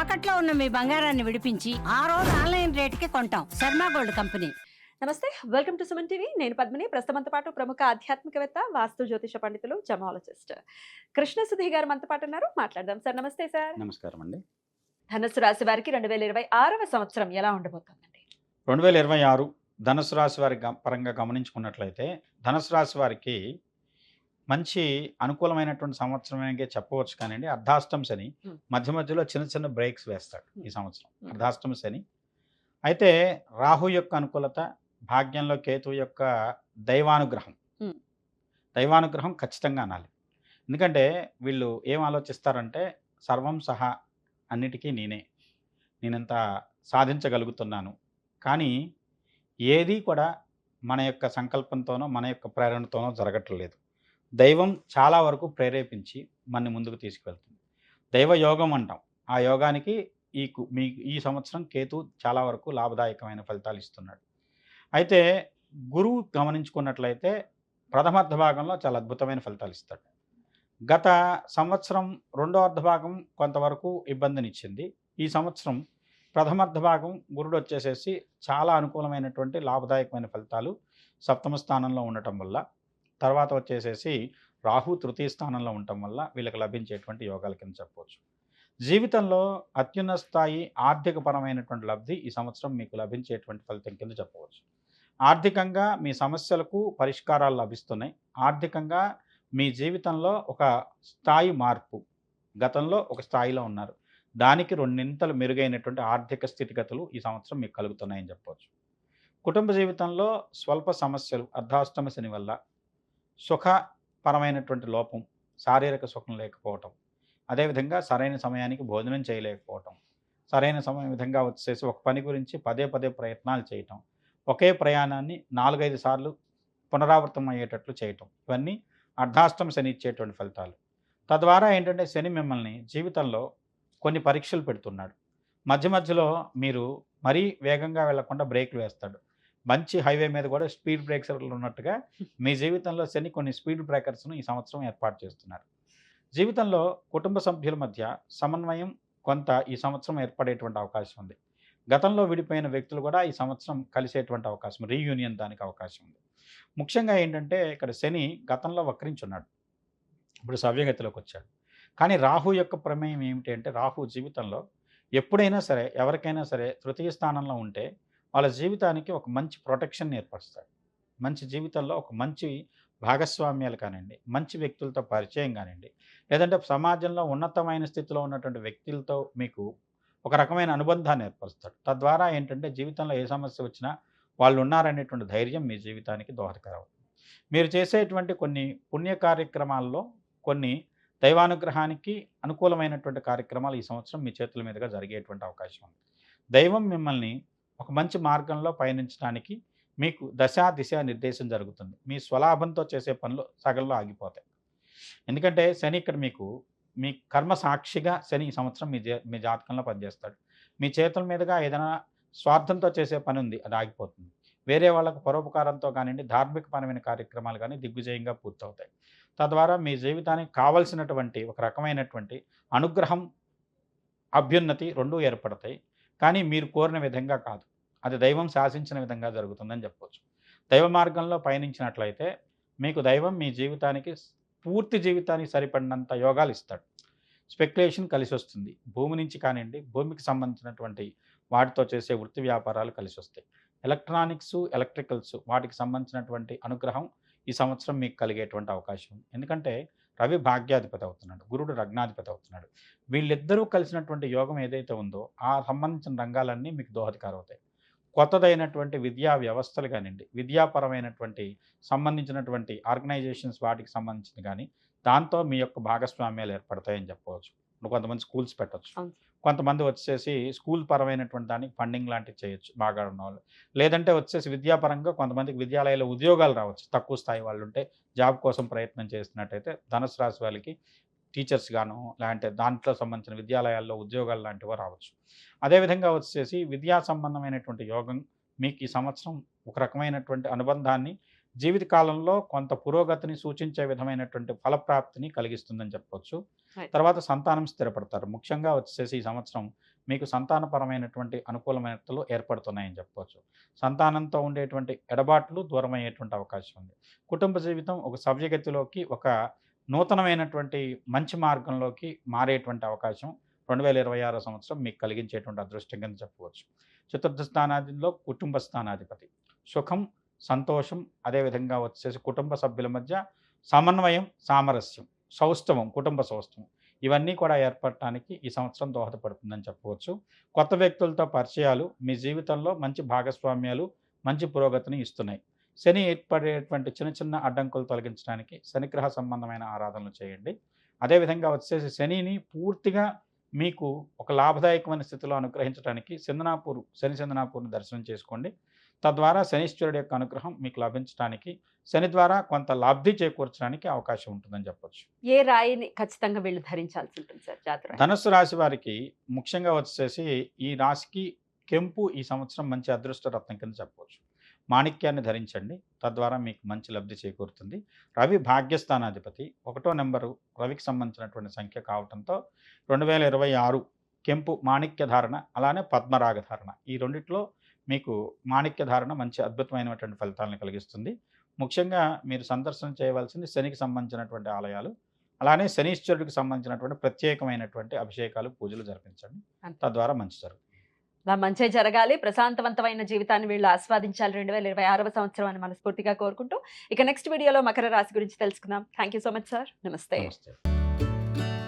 తాకట్లో ఉన్న మీ బంగారాన్ని విడిపించి ఆ రోజు ఆన్లైన్ రేటుకి కొంటాం. Sharma gold company. నమస్తే, వెల్కమ్ టు సుమన్ టీవీ. నేను పద్మిని. ప్రస్తుతంతో పాటు ప్రముఖ ఆధ్యాత్మికవేత్త, వాస్తు జ్యోతిష పండితులు, జమాలజిస్ట్ కృష్ణ సుధీ గారు మనతో పాటు ఉన్నారు. మాట్లాడదాం. సార్ నమస్తే. సార్ నమస్కారం అండి. ధనుసు రాశి వారికి 2026వ సంవత్సరం ఎలా ఉండబోతోందండి? 2026 ధనుసు రాశి వారి పరంగా గమనించుకున్నట్లయితే ధనుసు రాశి వారికి మంచి అనుకూలమైనటువంటి సంవత్సరమే చెప్పవచ్చు. కానివ్వండి, అర్ధాష్టమ శని మధ్య మధ్యలో చిన్న చిన్న బ్రేక్స్ వేస్తాడు ఈ సంవత్సరం. అర్ధాష్టమ శని అయితే రాహు యొక్క అనుకూలత, భాగ్యంలో కేతు యొక్క దైవానుగ్రహం దైవానుగ్రహం ఖచ్చితంగా అనాలి. ఎందుకంటే వీళ్ళు ఏం ఆలోచిస్తారంటే సర్వం సహా అన్నిటికీ నేనెంత సాధించగలుగుతున్నాను, కానీ ఏది కూడా మన యొక్క సంకల్పంతోనో మన యొక్క ప్రేరణతోనో జరగట్లేదు. దైవం చాలా వరకు ప్రేరేపించి మనని ముందుకు తీసుకువెళ్తుంది. దైవ యోగం అంటాం. ఆ యోగానికి ఈ సంవత్సరం కేతు చాలా వరకు లాభదాయకమైన ఫలితాలు ఇస్తున్నాడు. అయితే గురువు గమనించుకున్నట్లయితే ప్రథమార్థ భాగంలో చాలా అద్భుతమైన ఫలితాలు ఇస్తాడు. గత సంవత్సరం రెండో అర్ధభాగం కొంతవరకు ఇబ్బందినిచ్చింది. ఈ సంవత్సరం ప్రథమార్థ భాగం గురుడు వచ్చేసేసి చాలా అనుకూలమైనటువంటి లాభదాయకమైన ఫలితాలు సప్తమ స్థానంలో ఉండటం వల్ల, తర్వాత వచ్చేసేసి రాహు తృతీయ స్థానంలో ఉండటం వల్ల వీళ్ళకి లభించేటువంటి యోగాల కింద చెప్పవచ్చు. జీవితంలో అత్యున్నత స్థాయి ఆర్థికపరమైనటువంటి లబ్ధి ఈ సంవత్సరం మీకు లభించేటువంటి ఫలితం కింద చెప్పవచ్చు. ఆర్థికంగా మీ సమస్యలకు పరిష్కారాలు లభిస్తున్నాయి. ఆర్థికంగా మీ జీవితంలో ఒక స్థాయి మార్పు, గతంలో ఒక స్థాయిలో ఉన్నారు, దానికి రెండింతలు మెరుగైనటువంటి ఆర్థిక స్థితిగతులు ఈ సంవత్సరం మీకు కలుగుతున్నాయని చెప్పవచ్చు. కుటుంబ జీవితంలో స్వల్ప సమస్యలు అర్ధాష్టమ శని వల్ల, సుఖపరమైనటువంటి లోపం, శారీరక సుఖం లేకపోవటం, అదేవిధంగా సరైన సమయానికి భోజనం చేయలేకపోవటం, సరైన సమయం విధంగా వచ్చేసి ఒక పని గురించి పదే పదే ప్రయత్నాలు చేయటం, ఒకే ప్రయాణాన్ని 4-5 సార్లు పునరావృతం అయ్యేటట్లు చేయటం, ఇవన్నీ అర్ధాష్టమ శని ఇచ్చేటువంటి ఫలితాలు. తద్వారా ఏంటంటే శని మిమ్మల్ని జీవితంలో కొన్ని పరీక్షలు పెడుతున్నాడు. మధ్య మధ్యలో మీరు మరీ వేగంగా వెళ్లకుండా బ్రేక్లు వేస్తాడు. మంచి హైవే మీద కూడా స్పీడ్ బ్రేకర్లు ఉన్నట్టుగా మీ జీవితంలో శని కొన్ని స్పీడ్ బ్రేకర్స్ను ఈ సంవత్సరం ఏర్పాటు చేస్తున్నారు. జీవితంలో కుటుంబ సభ్యుల మధ్య సమన్వయం కొంత ఈ సంవత్సరం ఏర్పడేటువంటి అవకాశం ఉంది. గతంలో విడిపోయిన వ్యక్తులు కూడా ఈ సంవత్సరం కలిసేటువంటి అవకాశం, రీయూనియన్ దానికి అవకాశం ఉంది. ముఖ్యంగా ఏంటంటే ఇక్కడ శని గతంలో వక్రించున్నాడు, ఇప్పుడు సవ్యగతిలోకి వచ్చాడు. కానీ రాహు యొక్క ప్రమేయం ఏమిటి అంటే, రాహు జీవితంలో ఎప్పుడైనా సరే ఎవరికైనా సరే తృతీయ స్థానంలో ఉంటే వాళ్ళ జీవితానికి ఒక మంచి ప్రొటెక్షన్ ఏర్పరుస్తాడు. మంచి జీవితంలో ఒక మంచి భాగస్వామ్యాలు కానివ్వండి, మంచి వ్యక్తులతో పరిచయం కానివ్వండి, లేదంటే సమాజంలో ఉన్నతమైన స్థితిలో ఉన్నటువంటి వ్యక్తులతో మీకు ఒక రకమైన అనుబంధాన్ని ఏర్పరుస్తాడు. తద్వారా ఏంటంటే జీవితంలో ఏ సమస్య వచ్చినా వాళ్ళు ఉన్నారనేటువంటి ధైర్యం మీ జీవితానికి దోహదకరం అవుతుంది. మీరు చేసేటువంటి కొన్ని పుణ్య కార్యక్రమాల్లో కొన్ని దైవానుగ్రహానికి అనుకూలమైనటువంటి కార్యక్రమాలు ఈ సంవత్సరం మీ చేతుల మీదుగా జరిగేటువంటి అవకాశం ఉంది. దైవం మిమ్మల్ని ఒక మంచి మార్గంలో పయనించడానికి మీకు దిశ నిర్దేశం జరుగుతుంది. మీ స్వలాభంతో చేసే పనులు సగంలో ఆగిపోతాయి. ఎందుకంటే శని ఇక్కడ మీకు మీ కర్మ సాక్షిగా శని ఈ సంవత్సరం మీ జాతకంలో పనిచేస్తాడు. మీ చేతుల మీదుగా ఏదైనా స్వార్థంతో చేసే పని ఉంది, అది ఆగిపోతుంది. వేరే వాళ్ళకు పరోపకారంతో కానివ్వండి, ధార్మికపరమైన కార్యక్రమాలు కానీ దిగ్విజయంగా పూర్తవుతాయి. తద్వారా మీ జీవితానికి కావలసినటువంటి ఒక రకమైనటువంటి అనుగ్రహం, అభ్యున్నతి రెండూ ఏర్పడతాయి. కానీ మీరు కోరిన విధంగా కాదు, అది దైవం శాసించిన విధంగా జరుగుతుందని చెప్పవచ్చు. దైవ మార్గంలో పయనించినట్లయితే మీకు దైవం మీ జీవితానికి పూర్తి జీవితానికి సరిపడినంత యోగాలు ఇస్తాడు. స్పెక్యులేషన్ కలిసి వస్తుంది. భూమి నుంచి కానివ్వండి, భూమికి సంబంధించినటువంటి వాటితో చేసే వృత్తి వ్యాపారాలు కలిసి వస్తాయి. ఎలక్ట్రానిక్స్, ఎలక్ట్రికల్స్ వాటికి సంబంధించినటువంటి అనుగ్రహం ఈ సంవత్సరం మీకు కలిగేటువంటి అవకాశం ఉంది. ఎందుకంటే రవి భాగ్యాధిపతి అవుతున్నాడు, గురుడు లగ్నాధిపతి అవుతున్నాడు. వీళ్ళిద్దరూ కలిసినటువంటి యోగం ఏదైతే ఉందో ఆ సంబంధించిన రంగాలన్నీ మీకు దోహదకారం అవుతాయి. కొత్తదైనటువంటి విద్యా వ్యవస్థలు కానివ్వండి, విద్యాపరమైనటువంటి సంబంధించినటువంటి ఆర్గనైజేషన్స్ వాటికి సంబంధించింది కానీ దాంతో మీ యొక్క భాగస్వామ్యాలు ఏర్పడతాయని చెప్పవచ్చు. ఇప్పుడు కొంతమంది స్కూల్స్ పెట్టచ్చు, కొంతమంది వచ్చేసి స్కూల్ పరమైనటువంటి దానికి ఫండింగ్ లాంటివి చేయొచ్చు బాగా ఉన్నవాళ్ళు. లేదంటే వచ్చేసి విద్యాపరంగా కొంతమందికి విద్యాలయాల్లో ఉద్యోగాలు రావచ్చు. తక్కువ స్థాయి వాళ్ళు ఉంటే జాబ్ కోసం ప్రయత్నం చేస్తున్నట్టయితే ధనుసు రాశి వాళ్ళకి టీచర్స్ గాను, లేదంటే దాంట్లో సంబంధించిన విద్యాలయాల్లో ఉద్యోగాలు లాంటివి రావచ్చు. అదేవిధంగా వచ్చేసి విద్యా సంబంధమైనటువంటి యోగం మీకు ఈ సంవత్సరం ఒక రకమైనటువంటి అనుబంధాన్ని జీవిత కాలంలో కొంత పురోగతిని సూచించే విధమైనటువంటి ఫలప్రాప్తిని కలిగిస్తుందని చెప్పవచ్చు. Right. తర్వాత సంతానం స్థిరపడతారు. ముఖ్యంగా వచ్చేసి ఈ సంవత్సరం మీకు సంతానపరమైనటువంటి అనుకూలమైనతలు ఏర్పడుతున్నాయని చెప్పవచ్చు. సంతానంతో ఉండేటువంటి ఎడబాట్లు దూరమయ్యేటువంటి అవకాశం ఉంది. కుటుంబ జీవితం ఒక సవ్యగతిలోకి, ఒక నూతనమైనటువంటి మంచి మార్గంలోకి మారేటువంటి అవకాశం 2026 సంవత్సరం మీకు కలిగించేటువంటి అదృష్టం కింద చెప్పవచ్చు. చతుర్థ స్థానాధిలో కుటుంబ స్థానాధిపతి. సుఖం, సంతోషం, అదేవిధంగా వచ్చేసి కుటుంబ సభ్యుల మధ్య సమన్వయం, సామరస్యం, సౌష్ఠవం, కుటుంబ సౌష్ఠవం ఇవన్నీ కూడా ఏర్పడటానికి ఈ సంవత్సరం దోహదపడుతుందని చెప్పవచ్చు. కొత్త వ్యక్తులతో పరిచయాలు మీ జీవితంలో మంచి భాగస్వామ్యాలు, మంచి పురోగతిని ఇస్తున్నాయి. శని ఏర్పడేటువంటి చిన్న చిన్న అడ్డంకులు తొలగించడానికి శనిగ్రహ సంబంధమైన ఆరాధనలు చేయండి. అదేవిధంగా వచ్చేసి శనిని పూర్తిగా మీకు ఒక లాభదాయకమైన స్థితిలో అనుగ్రహించడానికి శని సింధనాపూర్ని దర్శనం చేసుకోండి. తద్వారా శనీశ్వరుడు యొక్క అనుగ్రహం మీకు లభించడానికి, శని ద్వారా కొంత లబ్ధి చేకూర్చడానికి అవకాశం ఉంటుందని చెప్పొచ్చు. ఏ రాయిని ఖచ్చితంగా వీళ్ళు ధరించాల్సి ఉంటుంది సార్ జాతర? ధనుస్సు రాశి వారికి ముఖ్యంగా వచ్చేసి ఈ రాశికి కెంపు ఈ సంవత్సరం మంచి అదృష్ట రత్నం కింద చెప్పవచ్చు. మాణిక్యాన్ని ధరించండి, తద్వారా మీకు మంచి లబ్ధి చేకూరుతుంది. రవి భాగ్యస్థానాధిపతి, 1వ నెంబరు రవికి సంబంధించినటువంటి సంఖ్య కావడంతో 2026 కెంపు మాణిక్య ధారణ, అలానే పద్మరాగ ధారణ, ఈ రెండిట్లో మీకు మాణిక్య ధారణ మంచి అద్భుతమైనటువంటి ఫలితాలను కలిగిస్తుంది. ముఖ్యంగా మీరు సందర్శన చేయవలసింది శనికి సంబంధించినటువంటి ఆలయాలు, అలానే శనీశ్వరుడికి సంబంధించినటువంటి ప్రత్యేకమైనటువంటి అభిషేకాలు, పూజలు జరిపించండి. తద్వారా మంచి జరుగుతుంది. అలా మంచి జరగాలి, ప్రశాంతవంతమైన జీవితాన్ని వీళ్ళు ఆస్వాదించాలి 2026 సంవత్సరం అని మనస్ఫూర్తిగా కోరుకుంటూ ఇక నెక్స్ట్ వీడియోలో మకర రాశి గురించి తెలుసుకుందాం. Thank you so much sir. నమస్తే. నమస్తే.